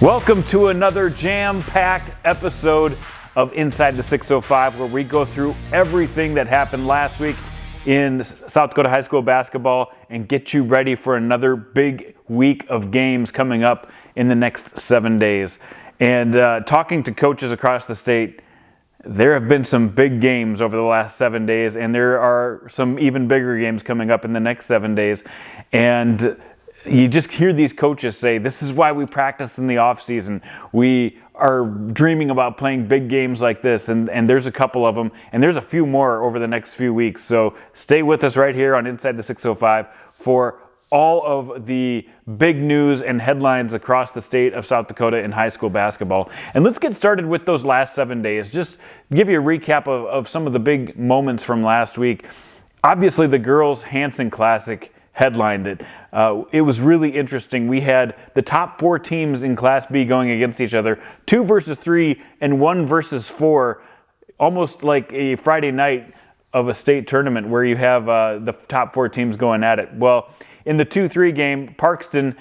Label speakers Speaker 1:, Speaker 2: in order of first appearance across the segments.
Speaker 1: Welcome to another jam-packed episode of Inside the 605, where we go through everything that happened last week in South Dakota high school basketball and get you ready for another big week of games coming up in the next 7 days. And talking to coaches across the state, there have been some big games over the last 7 days, and there are some even bigger games coming up in the next 7 days. And you just hear these coaches say, this is why we practice in the off season. We are dreaming about playing big games like this, and there's a couple of them, and there's a few more over the next few weeks. So stay with us right here on Inside the 605 for all of the big news and headlines across the state of South Dakota in high school basketball. And let's get started with those last 7 days. Just give you a recap of some of the big moments from last week. Obviously, the girls' Hanson Classic headlined it. It was really interesting. We had the top 4 teams in Class B going against each other, 2 versus 3 and 1 versus 4, almost like a Friday night of a state tournament where you have the top 4 teams going at it. Well, in the 2-3 game, Parkston,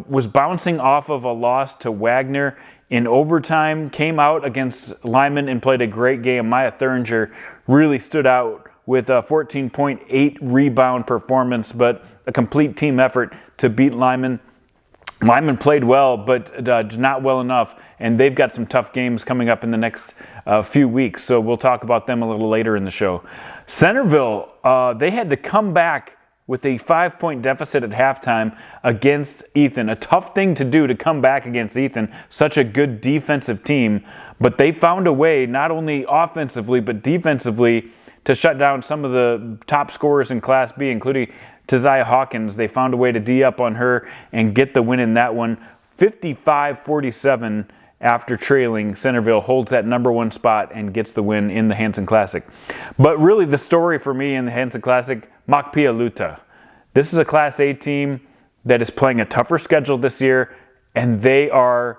Speaker 1: was bouncing off of a loss to Wagner in overtime, came out against Lyman and played a great game. Maya Thuringer really stood out with a 14.8 rebound performance, but a complete team effort to beat Lyman. Lyman played well, but not well enough, and they've got some tough games coming up in the next few weeks, so we'll talk about them a little later in the show. Centerville, they had to come back with a 5-point deficit at halftime against Ethan. A tough thing to do to come back against Ethan, such a good defensive team, but they found a way, not only offensively, but defensively, to shut down some of the top scorers in Class B, including Tazaya Hawkins. They found a way to D up on her and get the win in that one. 55-47 after trailing. Centerville holds that number 1 spot and gets the win in the Hanson Classic. But really the story for me in the Hanson Classic, Makpia Luta. This is a Class A team that is playing a tougher schedule this year, and they are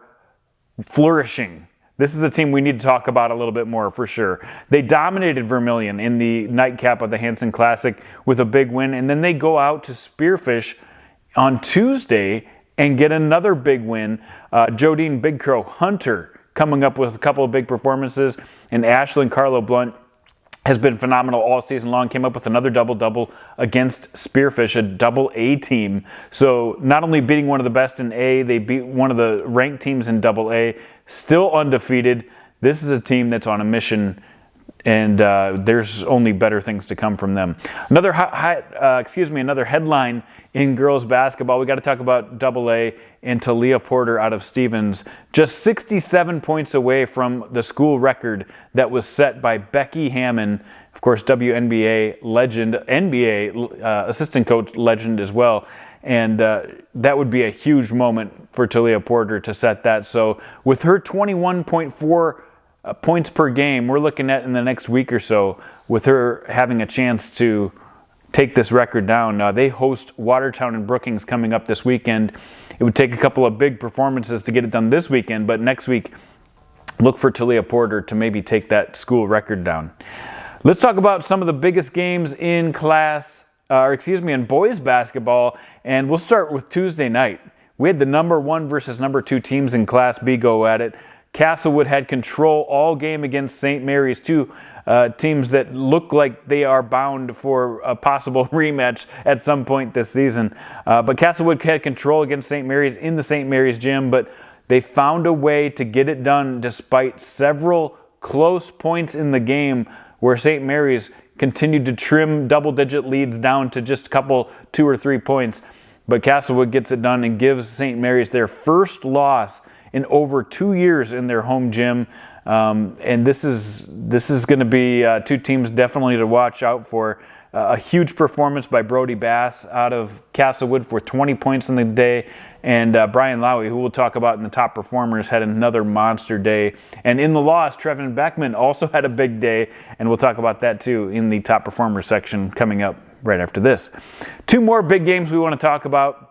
Speaker 1: flourishing. This is a team we need to talk about a little bit more for sure. They dominated Vermilion in the nightcap of the Hanson Classic with a big win, and then they go out to Spearfish on Tuesday and get another big win. Jodine Big Crow Hunter coming up with a couple of big performances, and Ashlyn Carlo Blunt has been phenomenal all season long. Came up with another double-double against Spearfish, a double-A team. So not only beating one of the best in A, they beat one of the ranked teams in double-A. Still undefeated. This is a team that's on a mission, and there's only better things to come from them. Another headline in girls basketball. We got to talk about double-A and Talia Porter out of Stevens. Just 67 points away from the school record that was set by Becky Hammond, of course, WNBA legend, NBA assistant coach legend as well. And that would be a huge moment for Talia Porter to set that. So with her 21.4 points per game, we're looking at in the next week or so with her having a chance to take this record down. They host Watertown and Brookings coming up this weekend. It would take a couple of big performances to get it done this weekend, but next week, look for Talia Porter to maybe take that school record down. Let's talk about some of the biggest games in in boys basketball, and we'll start with Tuesday night. We had the number 1 versus number 2 teams in Class B go at it. Castlewood had control all game against St. Mary's, 2 teams that look like they are bound for a possible rematch at some point this season. But Castlewood had control against St. Mary's in the St. Mary's gym, but they found a way to get it done despite several close points in the game where St. Mary's continued to trim double-digit leads down to just a couple, 2 or 3 points. But Castlewood gets it done and gives St. Mary's their first loss in over 2 years in their home gym. And this is going to be 2 teams definitely to watch out for. A huge performance by Brody Bass out of Castlewood for 20 points in the day. And Brian Lowy, who we'll talk about in the top performers, had another monster day. And in the loss, Trevin Beckman also had a big day. And we'll talk about that too in the top performers section coming up right after this. 2 more big games we want to talk about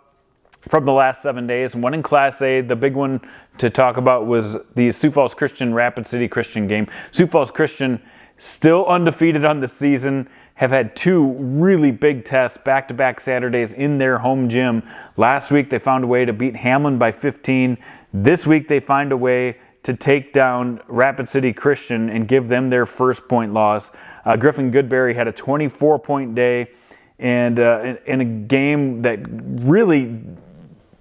Speaker 1: from the last 7 days. One in Class A. The big one to talk about was the Sioux Falls Christian Rapid City Christian game. Sioux Falls Christian still undefeated on the season, have had two really big tests back-to-back Saturdays in their home gym. Last week they found a way to beat Hamlin by 15. This week they find a way to take down Rapid City Christian and give them their first point loss. Griffin Goodberry had a 24-point day, and in a game that really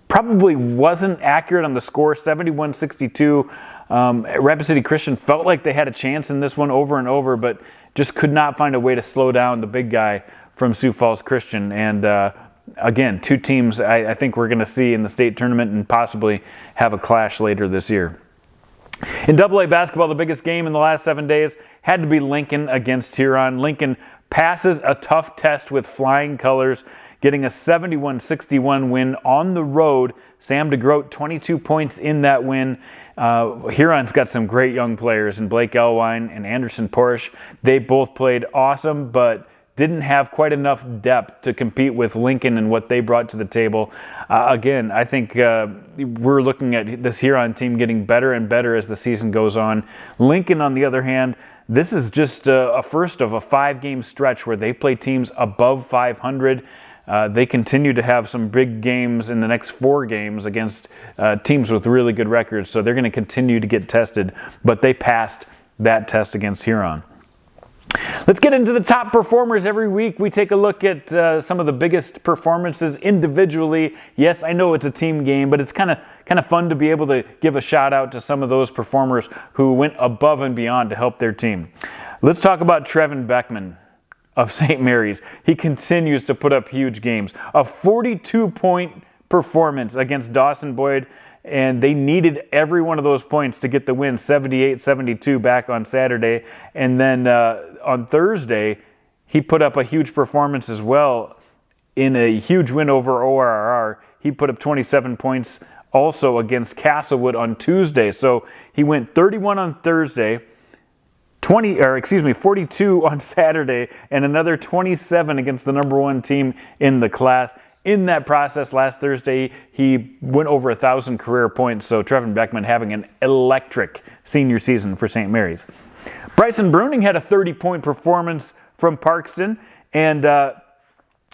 Speaker 1: probably wasn't accurate on the score, 71-62. Rapid City Christian felt like they had a chance in this one over and over, but just could not find a way to slow down the big guy from Sioux Falls Christian. And again, two teams I think we're going to see in the state tournament and possibly have a clash later this year. In AA basketball, the biggest game in the last 7 days had to be Lincoln against Huron. Lincoln passes a tough test with flying colors, getting a 71-61 win on the road. Sam DeGroat, 22 points in that win. Huron's got some great young players in Blake Elwine and Anderson Porsche. They both played awesome, but didn't have quite enough depth to compete with Lincoln and what they brought to the table. Again, I think we're looking at this Huron team getting better and better as the season goes on. Lincoln, on the other hand, this is just a first of a 5-game stretch where they play teams above 500. They continue to have some big games in the next 4 games against teams with really good records, so they're going to continue to get tested, but they passed that test against Huron. Let's get into the top performers. Every week we take a look at some of the biggest performances individually. Yes, I know it's a team game, but it's kind of fun to be able to give a shout out to some of those performers who went above and beyond to help their team. Let's talk about Trevin Beckman of St. Mary's. He continues to put up huge games. A 42-point performance against Dawson Boyd, and they needed every one of those points to get the win, 78-72 back on Saturday. And then on Thursday, he put up a huge performance as well in a huge win over ORR. He put up 27 points also against Castlewood on Tuesday. So he went 31 on Thursday, 42 on Saturday, and another 27 against the number 1 team in the class. In that process, last Thursday, he went over 1,000 career points, so Trevin Beckman having an electric senior season for St. Mary's. Bryson Bruning had a 30-point performance from Parkston, and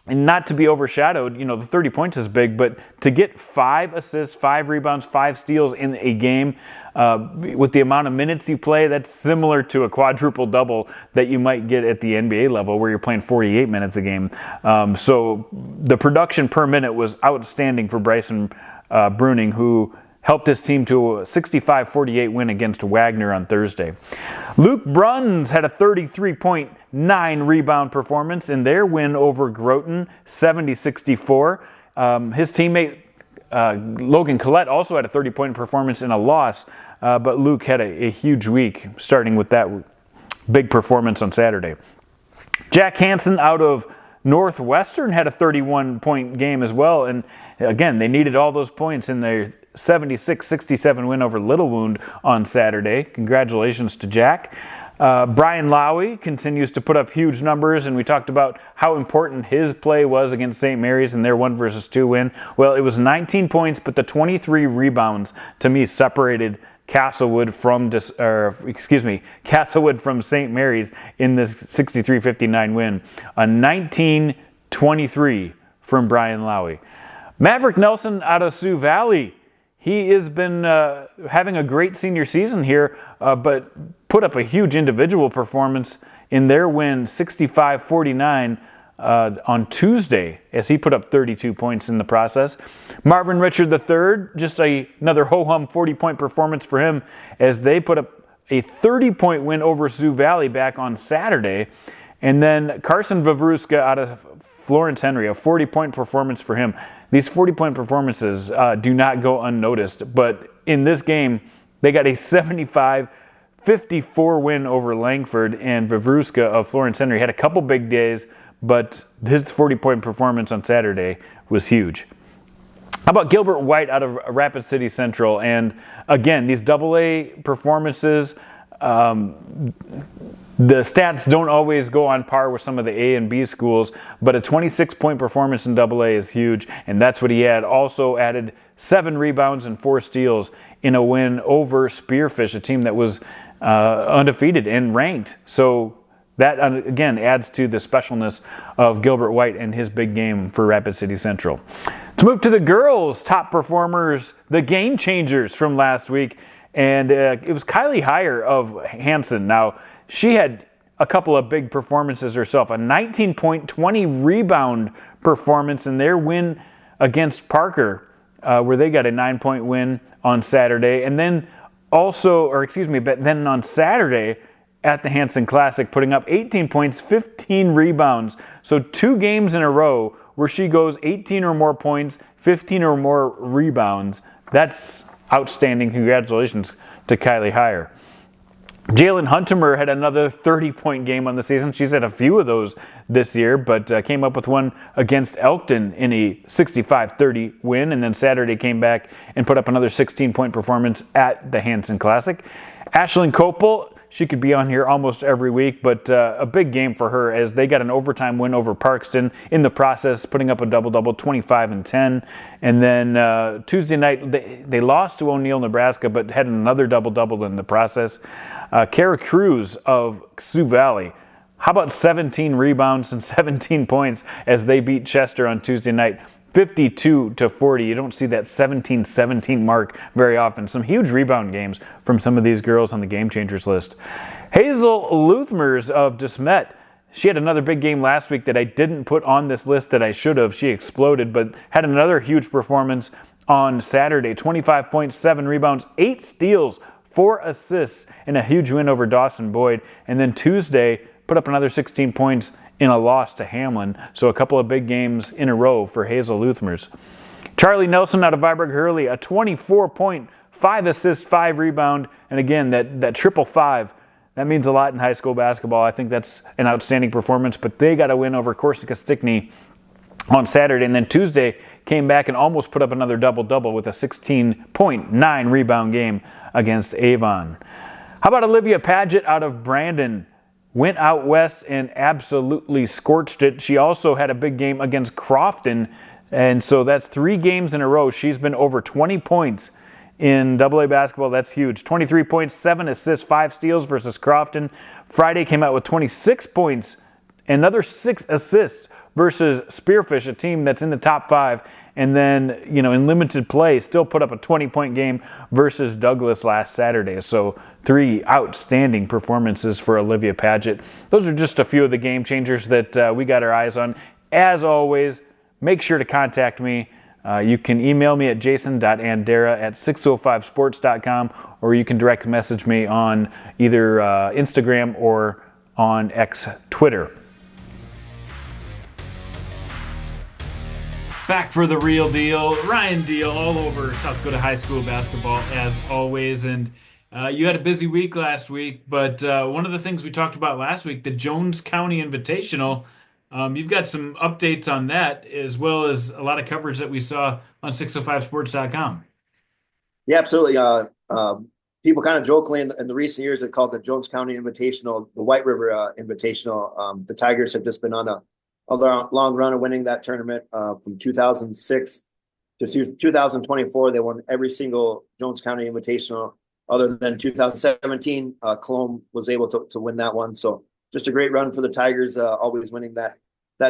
Speaker 1: not to be overshadowed, the 30 points is big, but to get 5 assists, 5 rebounds, 5 steals in a game with the amount of minutes you play, that's similar to a quadruple double that you might get at the NBA level where you're playing 48 minutes a game. So the production per minute was outstanding for Bryson Bruning, who helped his team to a 65-48 win against Wagner on Thursday. Luke Bruns had a 33.9 rebound performance in their win over Groton, 70-64. His teammate Logan Collette also had a 30-point performance in a loss, but Luke had a huge week, starting with that big performance on Saturday. Jack Hansen out of Northwestern had a 31-point game as well, and again, they needed all those points in their 76-67 win over Little Wound on Saturday. Congratulations to Jack. Brian Lowy continues to put up huge numbers, and we talked about how important his play was against St. Mary's in their 1-2 win. Well, it was 19 points, but the 23 rebounds to me separated Castlewood from St. Mary's in this 63-59 win. A 19-23 from Brian Lowy. Maverick Nelson out of Sioux Valley. He has been having a great senior season here, but put up a huge individual performance in their win, 65-49 on Tuesday, as he put up 32 points in the process. Marvin Richard III, just another ho-hum 40-point performance for him, as they put up a 30-point win over Sioux Valley back on Saturday. And then Carson Vavruska out of Florence Henry, a 40-point performance for him. These 40-point performances do not go unnoticed, but in this game, they got a 75-54 win over Langford, and Vavruska of Florence Henry had a couple big days, but his 40-point performance on Saturday was huge. How about Gilbert White out of Rapid City Central? And again, these AA performances, the stats don't always go on par with some of the A and B schools, but a 26-point performance in AA is huge, and that's what he had. Also added 7 rebounds and 4 steals in a win over Spearfish, a team that was undefeated and ranked. So that, again, adds to the specialness of Gilbert White and his big game for Rapid City Central. To move to the girls' top performers, the game changers from last week, and it was Kylie Heyer of Hanson. Now, she had a couple of big performances herself, a 19-point, 20-rebound performance in their win against Parker, where they got a 9-point win on Saturday, and then then on Saturday, at the Hanson Classic, putting up 18 points, 15 rebounds. So 2 games in a row where she goes 18 or more points, 15 or more rebounds. That's outstanding. Congratulations to Kylie Heyer. Jalen Huntemer had another 30-point game on the season. She's had a few of those this year, but came up with one against Elkton in a 65-30 win, and then Saturday came back and put up another 16-point performance at the Hanson Classic. Ashlyn Copel, she could be on here almost every week, but a big game for her as they got an overtime win over Parkston in the process, putting up a double-double, 25 and 10. And then Tuesday night, they lost to O'Neill, Nebraska, but had another double-double in the process. Kara Cruz of Sioux Valley, how about 17 rebounds and 17 points as they beat Chester on Tuesday night, 52-40. You don't see that 17-17 mark very often. Some huge rebound games from some of these girls on the Game Changers list. Hazel Luthmers of De Smet, she had another big game last week that I didn't put on this list that I should have. She exploded, but had another huge performance on Saturday. 25 points, 7 rebounds, 8 steals, 4 assists, and a huge win over Dawson Boyd. And then Tuesday, put up another 16 points in a loss to Hamlin. So a couple of big games in a row for Hazel Luthmers. Charlie Nelson out of Viborg Hurley, a 24-point, 5 assists, 5 rebound. And again, that triple 5, that means a lot in high school basketball. I think that's an outstanding performance, but they got a win over Corsica Stickney on Saturday. And then Tuesday came back and almost put up another double-double with a 16-point, 9 rebound game against Avon. How about Olivia Paget out of Brandon? Went out west and absolutely scorched it. She also had a big game against Crofton, and so that's 3 games in a row. She's been over 20 points in AA basketball. That's huge. 23 points, 7 assists, 5 steals versus Crofton. Friday came out with 26 points, another 6 assists versus Spearfish, a team that's in the top 5. And then, in limited play, still put up a 20-point game versus Douglas last Saturday. So 3 outstanding performances for Olivia Paget. Those are just a few of the game changers that we got our eyes on. As always, make sure to contact me. You can email me at jason.andera@605sports.com, or you can direct message me on either Instagram or on X Twitter. Back for the real deal. Ryan Deal all over South Dakota high school basketball as always. And you had a busy week last week, but one of the things we talked about last week, the Jones County Invitational, you've got some updates on that as well as a lot of coverage that we saw on 605sports.com.
Speaker 2: Yeah, absolutely. People kind of jokingly in the recent years have called the Jones County Invitational the White River Invitational. The Tigers have just been on a long run of winning that tournament from 2006 to 2024. They won every single Jones County Invitational other than 2017. Cologne was able to win that one. So just a great run for the Tigers, always winning that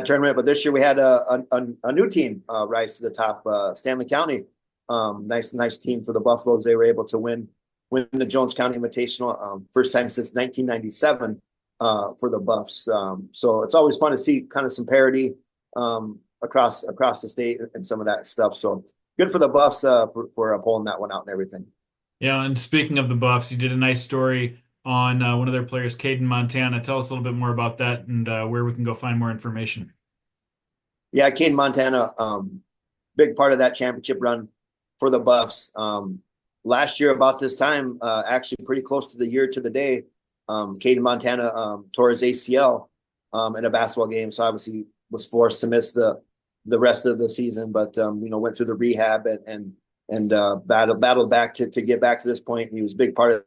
Speaker 2: tournament. But this year we had a new team rise to the top, Stanley County. Nice team for the Buffaloes. They were able to win the Jones County Invitational, first time since 1997. For the Buffs. So it's always fun to see kind of some parity across the state and some of that stuff. So good for the Buffs for pulling that one out and everything.
Speaker 1: Yeah, and speaking of the Buffs, you did a nice story on one of their players, Caden Montana. Tell us a little bit more about that and where we can go find more information.
Speaker 2: Yeah, Caden Montana, big part of that championship run for the Buffs. Last year about this time, actually pretty close to the year to the day, Caden Montana tore his ACL in a basketball game, so obviously was forced to miss the rest of the season. But went through the rehab and battled back to get back to this point. And he was a big part of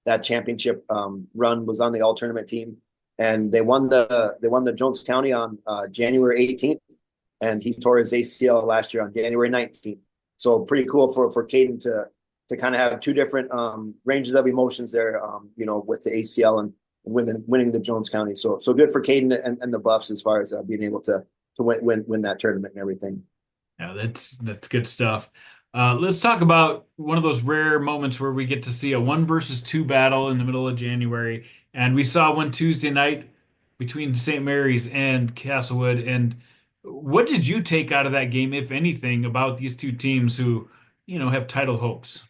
Speaker 2: that championship run. Was on the all tournament team, and they won the Jones County on January 18th, and he tore his ACL last year on January 19th. So pretty cool for Caden to kind of have 2 different ranges of emotions there, with the ACL winning the Jones County. So good for Caden and the Buffs as far as being able to win that tournament and everything.
Speaker 3: Yeah, that's good stuff. Let's talk about one of those rare moments where we get to see a 1-versus-2 battle in the middle of January, and we saw one Tuesday night between St. Mary's and Castlewood. And what did you take out of that game, if anything, about these two teams who, have title hopes?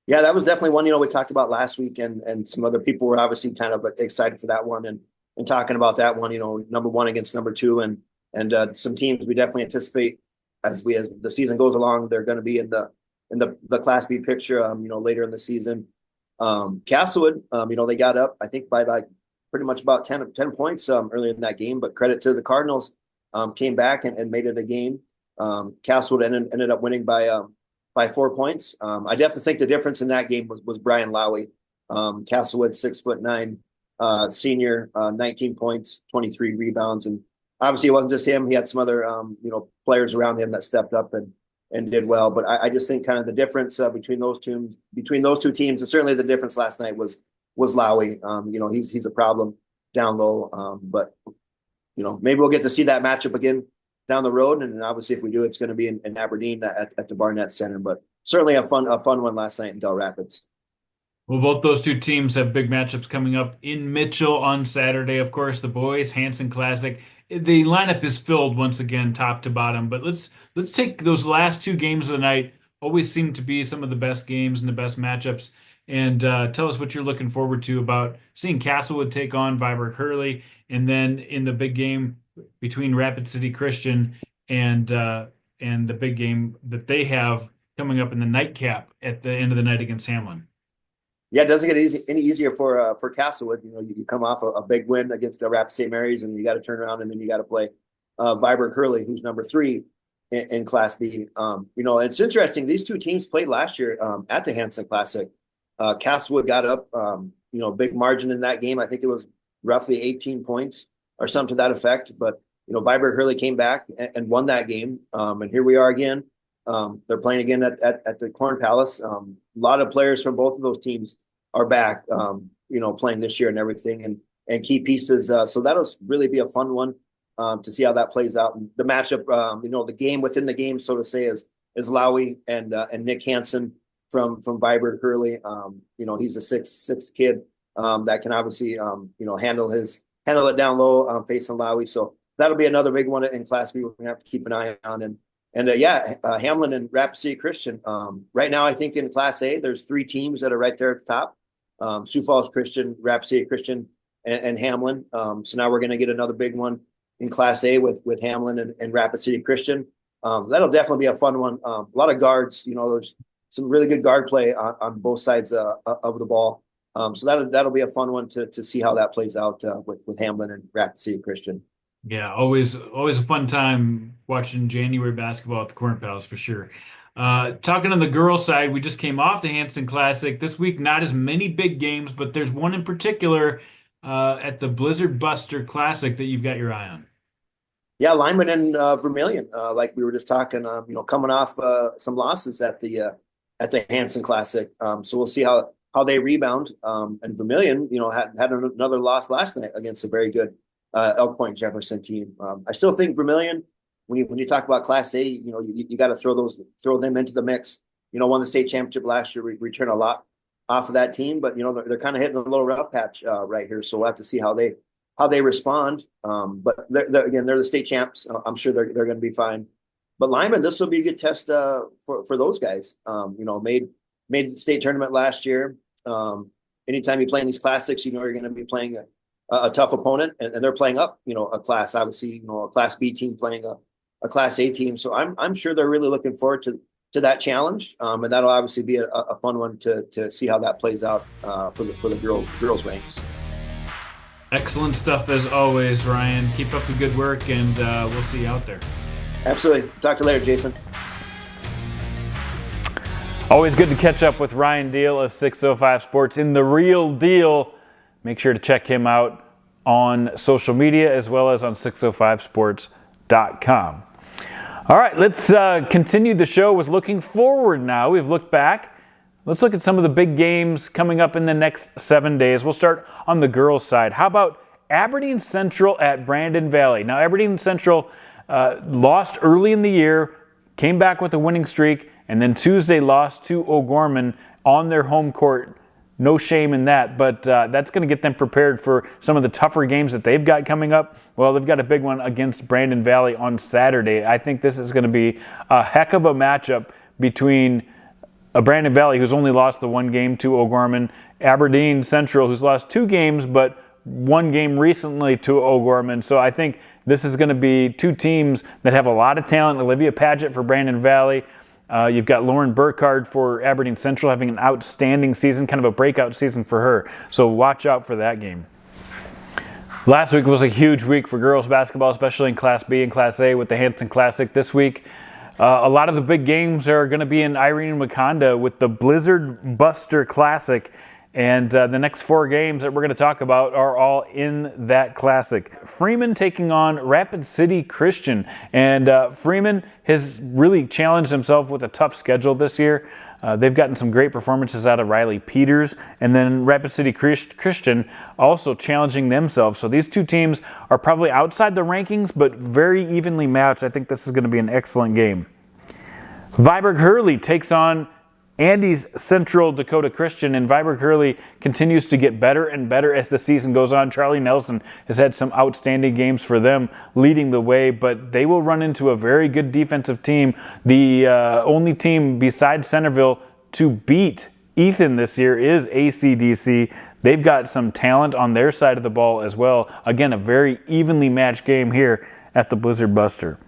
Speaker 2: Yeah, that was definitely one, we talked about last week, and some other people were obviously kind of excited for that one and talking about that one, number one against number two, and some teams we definitely anticipate as the season goes along, they're going to be in the Class B picture, later in the season. Castlewood, they got up, I think, by like pretty much about 10 points early in that game, but credit to the Cardinals, came back and made it a game. Castlewood ended up winning by 4 points. I definitely think the difference in that game was Brian Lowy. Castlewood, 6'9", senior, 19 points, 23 rebounds, and obviously it wasn't just him. He had some other players around him that stepped up and did well. But I just think kind of the difference between those two teams, and certainly the difference last night was Lowy. He's a problem down low. But maybe we'll get to see that matchup again down the road, and obviously if we do, it's going to be in Aberdeen at the Barnett Center. But certainly a fun one last night in Del Rapids.
Speaker 3: Well, both those two teams have big matchups coming up in Mitchell on Saturday. Of course, the boys Hanson Classic. The lineup is filled once again, top to bottom. But let's take those last two games of the night. Always seem to be some of the best games and the best matchups. And tell us what you're looking forward to about seeing Castlewood take on Viborg Hurley, and then in the big game between Rapid City Christian and the big game that they have coming up in the nightcap at the end of the night against Hamlin.
Speaker 2: Yeah, it doesn't get any easier for Castlewood. You come off a big win against the Rapid St. Mary's, and you got to turn around and then you got to play Viborg Hurley, who's number 3 in Class B. It's interesting. These two teams played last year at the Hanson Classic. Castlewood got up, big margin in that game. I think it was roughly 18 points or something to that effect. But Viborg Hurley came back and won that game. And here we are again. They're playing again at the Corn Palace. A lot of players from both of those teams are back, playing this year and everything, and key pieces. So that'll really be a fun one to see how that plays out. And the matchup, the game within the game, so to say, is Lowy and Nick Hansen from Viborg Hurley. He's a 6'6" kid that can obviously handle it down low, facing Lowy. So that'll be another big one in Class B. We're gonna have to keep an eye on. And Hamlin and Rapid City Christian. Right now, I think in Class A, there's 3 teams that are right there at the top. Sioux Falls Christian, Rapid City Christian, and Hamlin. So now we're going to get another big one in Class A with Hamlin and Rapid City Christian. That'll definitely be a fun one. A lot of guards. There's some really good guard play on both sides of the ball. So that'll be a fun one to see how that plays out with Hamlin and Rapid City Christian.
Speaker 3: Yeah, always a fun time watching January basketball at the Corn Palace for sure. Talking on the girls' side, we just came off the Hanson Classic. This week, not as many big games, but there's one in particular at the Blizzard Buster Classic that you've got your eye on.
Speaker 2: Yeah, Lyman and Vermilion, like we were just talking, coming off some losses at the Hanson Classic. So we'll see how they rebound. And Vermilion, had another loss last night against a very good Elk Point Jefferson team. I still think Vermilion, when you talk about Class A, you got to throw them into the mix. Won the state championship last year, return a lot off of that team, but they're kind of hitting a little rough patch right here. So we'll have to see how they respond. But they're the state champs. I'm sure they're going to be fine. But Lyman, this will be a good test for those guys. Made the state tournament last year. Anytime you play in these classics, you're going to be playing a tough opponent, and they're playing up, a class, obviously, a Class B team playing a Class A team. So I'm sure they're really looking forward to that challenge. And that'll obviously be a fun one to see how that plays out for the girls ranks.
Speaker 3: Excellent stuff as always, Ryan. Keep up the good work, and we'll see you out there.
Speaker 2: Absolutely. Talk to you later, Jason.
Speaker 1: Always good to catch up with Ryan Deal of 605 Sports in The Real Deal. Make sure to check him out on social media as well as on 605sports.com. All right, let's continue the show with looking forward now. We've looked back let's look at some of the big games coming up in the next 7 days. We'll start on the girls' side. How about Aberdeen Central at Brandon Valley? Now, Aberdeen Central lost early in the year, came back with a winning streak, and then Tuesday lost to O'Gorman on their home court. No shame in that, but that's going to get them prepared for some of the tougher games that they've got coming up. Well, they've got a big one against Brandon Valley on Saturday. I think this is going to be a heck of a matchup between Brandon Valley, who's only lost the one game to O'Gorman, Aberdeen Central, who's lost 2 games, but one game recently to O'Gorman. So I think this is going to be 2 teams that have a lot of talent. Olivia Paget for Brandon Valley. You've got Lauren Burkhardt for Aberdeen Central having an outstanding season, kind of a breakout season for her. So watch out for that game. Last week was a huge week for girls basketball, especially in Class B and Class A with the Hanson Classic. This week, a lot of the big games are going to be in Irene and Wakanda with the Blizzard Buster Classic. And the next 4 games that we're going to talk about are all in that classic. Freeman taking on Rapid City Christian. And Freeman has really challenged himself with a tough schedule this year. They've gotten some great performances out of Riley Peters. And then Rapid City Christian also challenging themselves. So these 2 teams are probably outside the rankings, but very evenly matched. I think this is going to be an excellent game. Viborg Hurley takes on Andy's Central Dakota Christian, and Viborg Hurley continues to get better and better as the season goes on. Charlie Nelson has had some outstanding games for them, leading the way, but they will run into a very good defensive team. The only team besides Centerville to beat Ethan this year is ACDC. They've got some talent on their side of the ball as well. Again, a very evenly matched game here at the Blizzard Buster.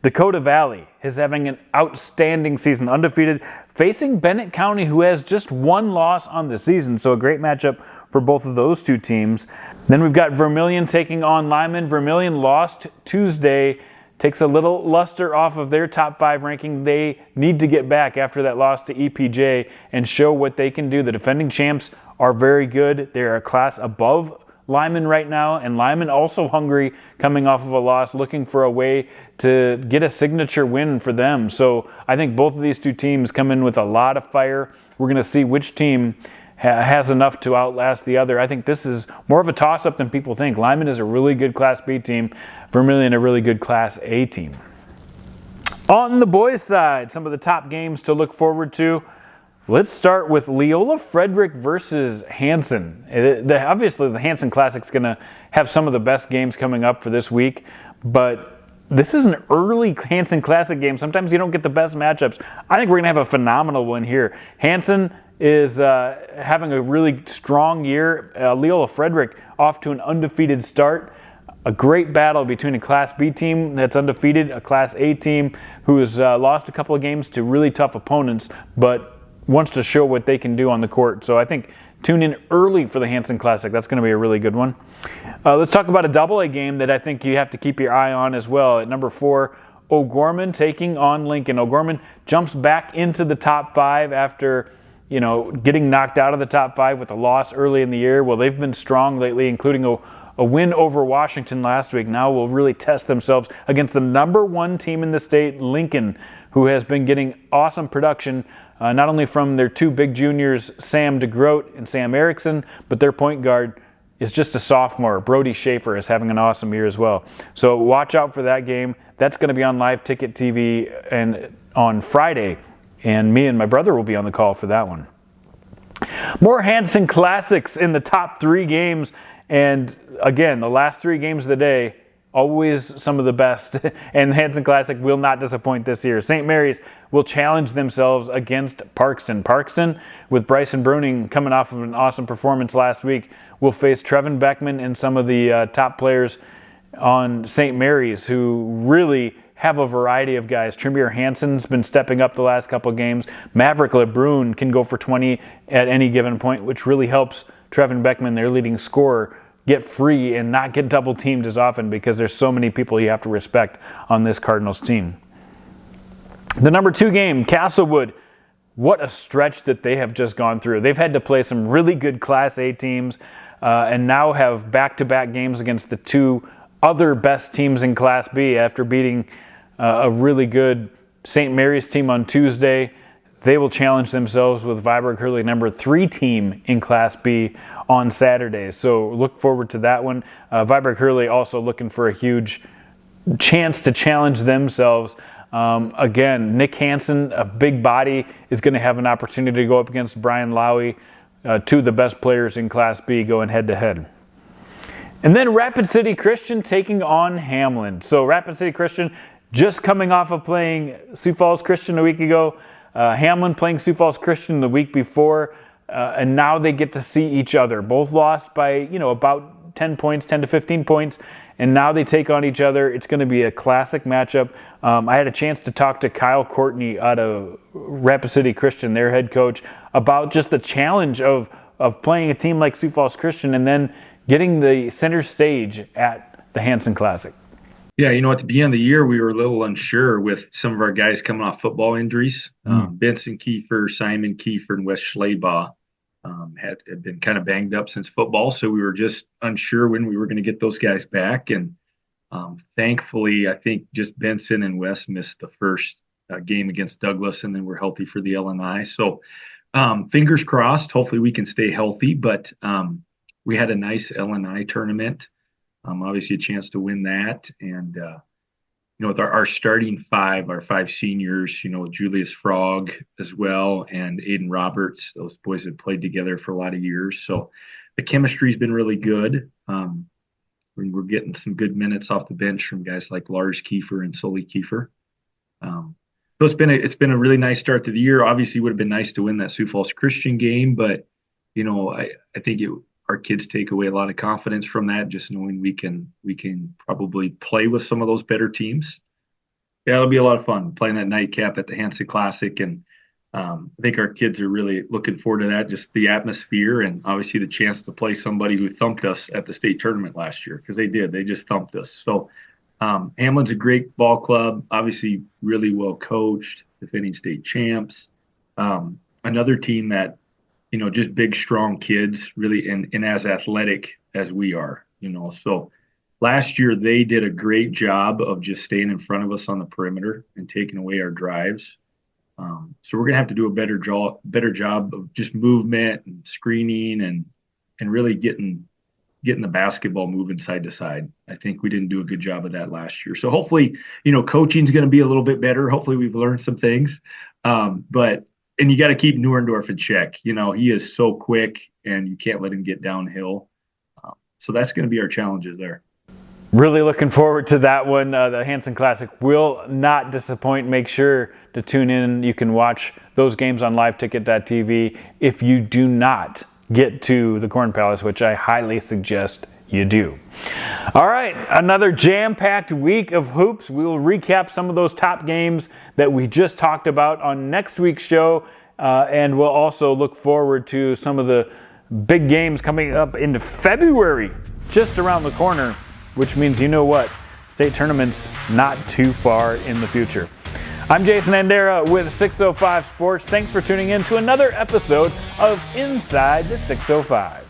Speaker 1: Dakota Valley is having an outstanding season, undefeated, facing Bennett County, who has just 1 loss on the season. So a great matchup for both of those 2 teams. Then we've got Vermilion taking on Lyman. Vermilion lost Tuesday, takes a little luster off of their top 5 ranking. They need to get back after that loss to EPJ and show what they can do. The defending champs are very good. They're a class above Lyman right now, and Lyman also hungry coming off of a loss, looking for a way to get a signature win for them. So I think both of these 2 teams come in with a lot of fire. We're going to see which team has enough to outlast the other. I think this is more of a toss-up than people think. Lyman is a really good Class B team, Vermilion a really good Class A team. On the boys' side, some of the top games to look forward to. Let's start with Leola Frederick versus Hanson. Obviously, the Hanson Classic is going to have some of the best games coming up for this week, but this is an early Hanson Classic game. Sometimes you don't get the best matchups. I think we're going to have a phenomenal one here. Hanson is having a really strong year. Leola Frederick off to an undefeated start. A great battle between a Class B team that's undefeated, a Class A team who has lost a couple of games to really tough opponents, but wants to show what they can do on the court. So I think tune in early for the Hanson Classic. That's going to be a really good one. Let's talk about a double-A game that I think you have to keep your eye on as well. At number 4, O'Gorman taking on Lincoln. O'Gorman jumps back into the top 5 after getting knocked out of the top 5 with a loss early in the year. Well, they've been strong lately, including a win over Washington last week. Now will really test themselves against the number 1 team in the state, Lincoln, who has been getting awesome production, not only from their 2 big juniors, Sam DeGroat and Sam Erickson, but their point guard is just a sophomore. Brody Schaefer is having an awesome year as well. So watch out for that game. That's going to be on Live Ticket TV and on Friday, and me and my brother will be on the call for that one. More Hanson Classics in the top 3 games, and again, the last 3 games of the day, always some of the best, and the Hanson Classic will not disappoint this year. St. Mary's will challenge themselves against Parkston. Parkston, with Bryson Bruning coming off of an awesome performance last week, will face Trevin Beckman and some of the top players on St. Mary's who really have a variety of guys. Tremere Hansen's been stepping up the last couple of games. Maverick LeBrun can go for 20 at any given point, which really helps Trevin Beckman, their leading scorer, get free and not get double teamed as often because there's so many people you have to respect on this Cardinals team. The number 2 game, Castlewood. What a stretch that they have just gone through. They've had to play some really good Class A teams and now have back-to-back games against the 2 other best teams in Class B after beating a really good St. Mary's team on Tuesday. they will challenge themselves with Viborg Hurley number 3 team in Class B on Saturday. So look forward to that one. Viborg Hurley also looking for a huge chance to challenge themselves. Again, Nick Hanson, a big body, is going to have an opportunity to go up against Brian Lowy, 2 of the best players in Class B going head-to-head. And then Rapid City Christian taking on Hamlin. So Rapid City Christian just coming off of playing Sioux Falls Christian a week ago. Hamlin playing Sioux Falls Christian the week before. And now they get to see each other. Both lost by, about 10 points, 10 to 15 points. And now they take on each other. It's going to be a classic matchup. I had a chance to talk to Kyle Courtney out of Rapid City Christian, their head coach, about just the challenge of playing a team like Sioux Falls Christian and then getting the center stage at the Hanson Classic.
Speaker 4: Yeah, at the beginning of the year, we were a little unsure with some of our guys coming off football injuries. Benson Kiefer, Simon Kiefer, and Wes Schleybaugh had been kind of banged up since football, so we were just unsure when we were going to get those guys back. And thankfully, I think just Benson and Wes missed the first game against Douglas, and then we're healthy for the LNI. So fingers crossed, hopefully we can stay healthy. But we had a nice LNI tournament. Obviously a chance to win that. And, with our starting 5, our 5 seniors, Julius Frog as well, and Aiden Roberts, those boys have played together for a lot of years. So the chemistry's been really good. We're getting some good minutes off the bench from guys like Lars Kiefer and Sully Kiefer. So it's been a really nice start to the year. Obviously, it would have been nice to win that Sioux Falls Christian game, but I think our kids take away a lot of confidence from that, just knowing we can probably play with some of those better teams. Yeah, it'll be a lot of fun playing that nightcap at the Hanson Classic, and I think our kids are really looking forward to that. Just the atmosphere, and obviously the chance to play somebody who thumped us at the state tournament last year, because they did. They just thumped us. So Hamlin's a great ball club, obviously really well coached, defending state champs. Another team that, just big, strong kids, really, and as athletic as we are, So last year they did a great job of just staying in front of us on the perimeter and taking away our drives. So we're gonna have to do a better job of just movement and screening and really getting the basketball moving side to side. I think we didn't do a good job of that last year. So hopefully, coaching's going to be a little bit better. Hopefully we've learned some things. And you got to keep Neuendorf in check. He is so quick and you can't let him get downhill. So that's going to be our challenges there.
Speaker 1: Really looking forward to that one. The Hanson Classic will not disappoint. Make sure to tune in. You can watch those games on liveticket.tv if you do not get to the Corn Palace, which I highly suggest you do. All right, another jam-packed week of hoops. We will recap some of those top games that we just talked about on next week's show, and we'll also look forward to some of the big games coming up into February, just around the corner, which means state tournament's not too far in the future. I'm Jason Andera with 605 Sports. Thanks for tuning in to another episode of Inside the 605.